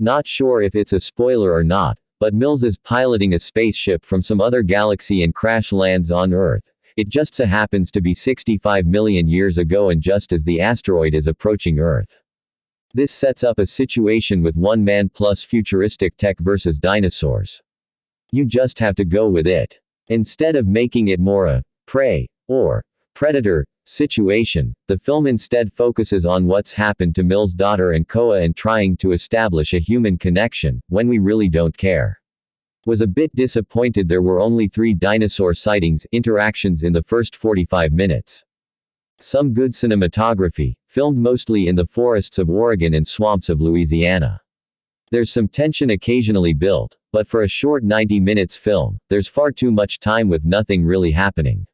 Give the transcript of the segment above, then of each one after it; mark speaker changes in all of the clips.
Speaker 1: Not sure if it's a spoiler or not, but Mills is piloting a spaceship from some other galaxy and crash lands on Earth. It just so happens to be 65 million years ago and just as the asteroid is approaching Earth. This sets up a situation with one man plus futuristic tech versus dinosaurs. You just have to go with it. Instead of making it more a prey or predator situation, the film instead focuses on what's happened to Mills' daughter and Koa and trying to establish a human connection, when we really don't care. Was a bit disappointed there were only 3 dinosaur sightings, interactions in the first 45 minutes. Some good cinematography, filmed mostly in the forests of Oregon and swamps of Louisiana. There's some tension occasionally built, but for a short 90 minutes film, there's far too much time with nothing really happening.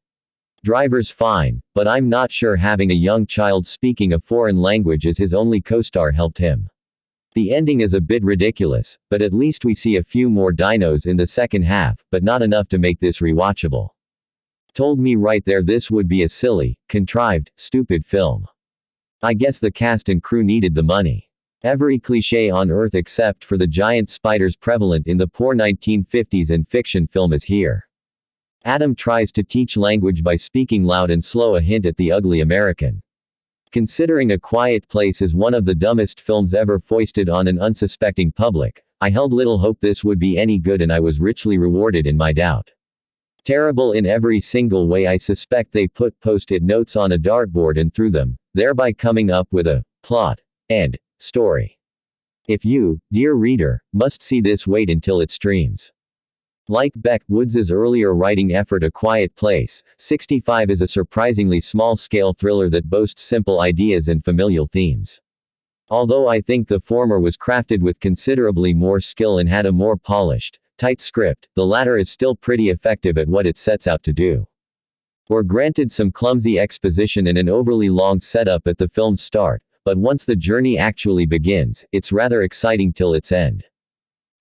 Speaker 1: Driver's fine, but I'm not sure having a young child speaking a foreign language as his only co-star helped him. The ending is a bit ridiculous, but at least we see a few more dinos in the second half, but not enough to make this rewatchable. Told me right there this would be a silly, contrived, stupid film. I guess the cast and crew needed the money. Every cliché on Earth except for the giant spiders prevalent in the poor 1950s and fiction film is here. Adam tries to teach language by speaking loud and slow, a hint at the ugly American. Considering A Quiet Place is one of the dumbest films ever foisted on an unsuspecting public, I held little hope this would be any good and I was richly rewarded in my doubt. Terrible in every single way. I suspect they put post-it notes on a dartboard and threw them, thereby coming up with a plot and story. If you, dear reader, must see this, wait until it streams. Like Beck Woods's earlier writing effort A Quiet Place, 65 is a surprisingly small-scale thriller that boasts simple ideas and familial themes. Although I think the former was crafted with considerably more skill and had a more polished, tight script, the latter is still pretty effective at what it sets out to do. We're granted some clumsy exposition and an overly long setup at the film's start, but once the journey actually begins, it's rather exciting till its end.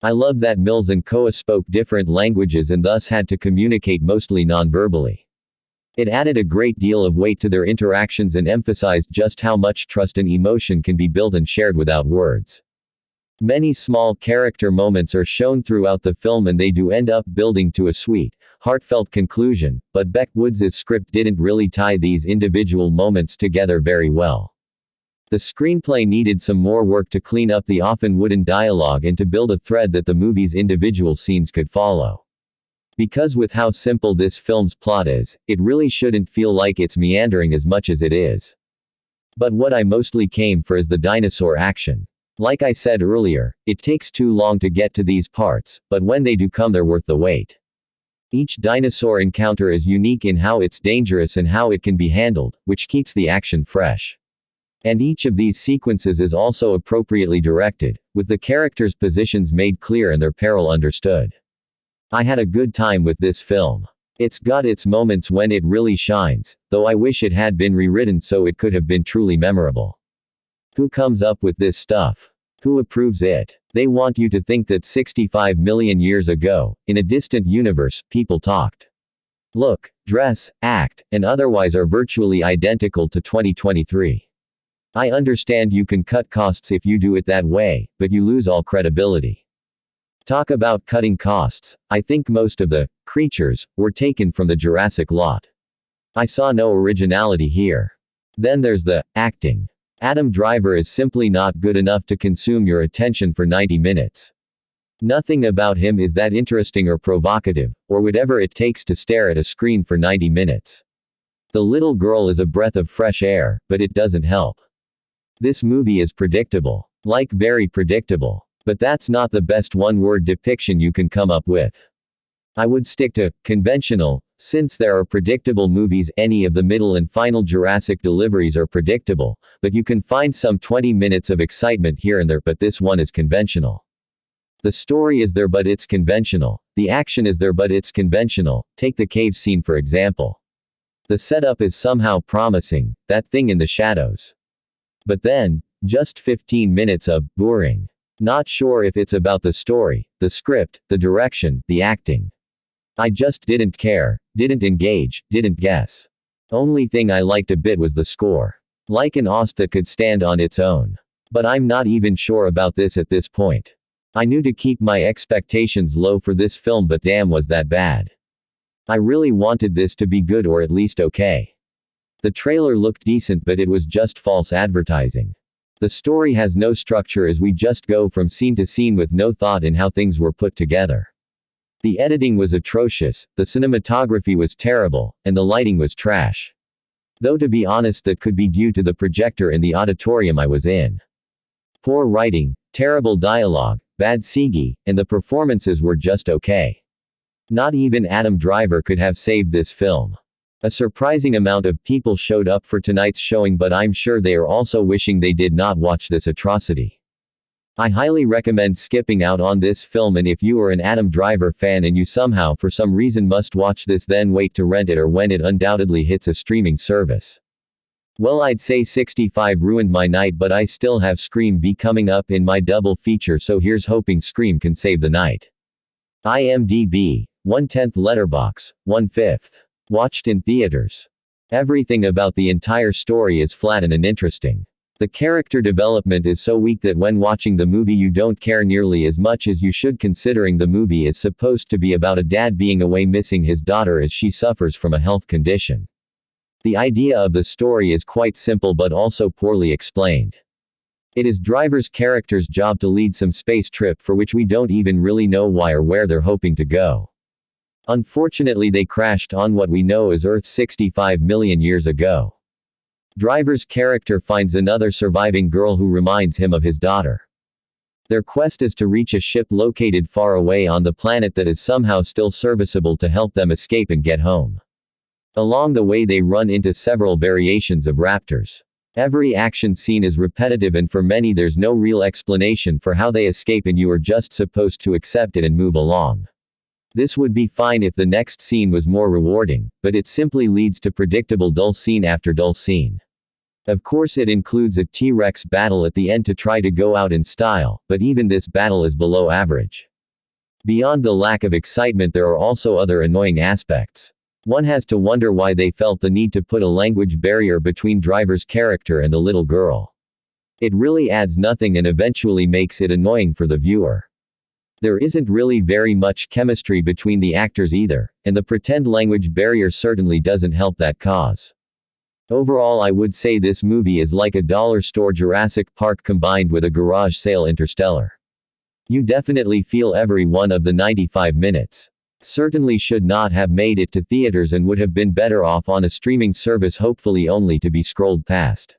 Speaker 1: I love that Mills and Koa spoke different languages and thus had to communicate mostly non-verbally. It added a great deal of weight to their interactions and emphasized just how much trust and emotion can be built and shared without words. Many small character moments are shown throughout the film and they do end up building to a sweet, heartfelt conclusion, but Beck Woods's script didn't really tie these individual moments together very well. The screenplay needed some more work to clean up the often wooden dialogue and to build a thread that the movie's individual scenes could follow. Because with how simple this film's plot is, it really shouldn't feel like it's meandering as much as it is. But what I mostly came for is the dinosaur action. Like I said earlier, it takes too long to get to these parts, but when they do come they're worth the wait. Each dinosaur encounter is unique in how it's dangerous and how it can be handled, which keeps the action fresh. And each of these sequences is also appropriately directed, with the characters' positions made clear and their peril understood. I had a good time with this film. It's got its moments when it really shines, though I wish it had been rewritten so it could have been truly memorable. Who comes up with this stuff? Who approves it? They want you to think that 65 million years ago, in a distant universe, people talked, look, dress, act, and otherwise are virtually identical to 2023. I understand you can cut costs if you do it that way, but you lose all credibility. Talk about cutting costs, I think most of the creatures were taken from the Jurassic lot. I saw no originality here. Then there's the acting. Adam Driver is simply not good enough to consume your attention for 90 minutes. Nothing about him is that interesting or provocative, or whatever it takes to stare at a screen for 90 minutes. The little girl is a breath of fresh air, but it doesn't help. This movie is predictable. Like very predictable. But that's not the best one-word depiction you can come up with. I would stick to conventional, since there are predictable movies. Any of the middle and final Jurassic deliveries are predictable, but you can find some 20 minutes of excitement here and there, but this one is conventional. The story is there but it's conventional. The action is there but it's conventional. Take the cave scene for example. The setup is somehow promising, that thing in the shadows. But then, just 15 minutes of boring. Not sure if it's about the story, the script, the direction, the acting. I just didn't care, didn't engage, didn't guess. Only thing I liked a bit was the score. Like an OST that could stand on its own. But I'm not even sure about this at this point. I knew to keep my expectations low for this film, but damn was that bad. I really wanted this to be good or at least okay. The trailer looked decent, but it was just false advertising. The story has no structure as we just go from scene to scene with no thought in how things were put together. The editing was atrocious, the cinematography was terrible, and the lighting was trash. Though to be honest, that could be due to the projector in the auditorium I was in. Poor writing, terrible dialogue, bad CG, and the performances were just okay. Not even Adam Driver could have saved this film. A surprising amount of people showed up for tonight's showing, but I'm sure they are also wishing they did not watch this atrocity. I highly recommend skipping out on this film, and if you are an Adam Driver fan and you somehow for some reason must watch this, then wait to rent it or when it undoubtedly hits a streaming service. Well, I'd say 65 ruined my night, but I still have Scream V coming up in my double feature, so here's hoping Scream can save the night. IMDb, 1/10 Letterboxd, 1/5. Watched in theaters. Everything about the entire story is flat and uninteresting. The character development is so weak that when watching the movie you don't care nearly as much as you should, considering the movie is supposed to be about a dad being away missing his daughter as she suffers from a health condition. The idea of the story is quite simple but also poorly explained. It is Driver's character's job to lead some space trip for which we don't even really know why or where they're hoping to go. Unfortunately, they crashed on what we know as Earth 65 million years ago. Driver's character finds another surviving girl who reminds him of his daughter. Their quest is to reach a ship located far away on the planet that is somehow still serviceable to help them escape and get home. Along the way they run into several variations of raptors. Every action scene is repetitive, and for many there's no real explanation for how they escape, and you are just supposed to accept it and move along. This would be fine if the next scene was more rewarding, but it simply leads to predictable dull scene after dull scene. Of course it includes a T-Rex battle at the end to try to go out in style, but even this battle is below average. Beyond the lack of excitement, there are also other annoying aspects. One has to wonder why they felt the need to put a language barrier between Driver's character and the little girl. It really adds nothing and eventually makes it annoying for the viewer. There isn't really very much chemistry between the actors either, and the pretend language barrier certainly doesn't help that cause. Overall, I would say this movie is like a dollar store Jurassic Park combined with a garage sale Interstellar. You definitely feel every one of the 95 minutes. Certainly should not have made it to theaters and would have been better off on a streaming service, hopefully only to be scrolled past.